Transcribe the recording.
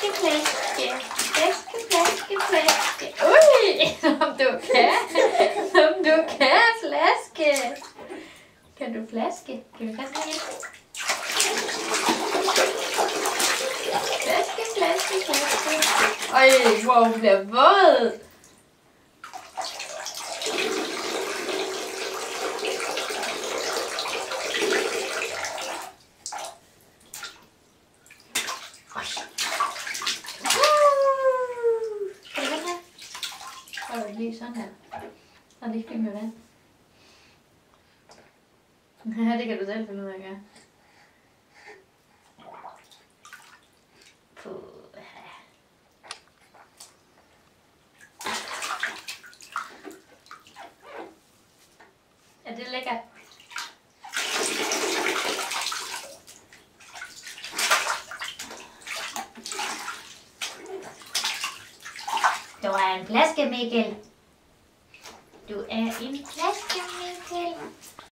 Flaske, flaske. Flaske, flaske, flaske. Ui, som du kan. Som du kan, flaske. Kan du flaske? Kan vi godt lide? Flaske, flaske, flaske. Øj, hvor hun bliver våd. Kan du vand her? Så er det lige sådan her. Så er det ikke fint med vand. Ja, det kan du selv finde ud af at gøre. Er det lækkert? Du er en flaske, Mikkel. Du er en flaske, Mikkel.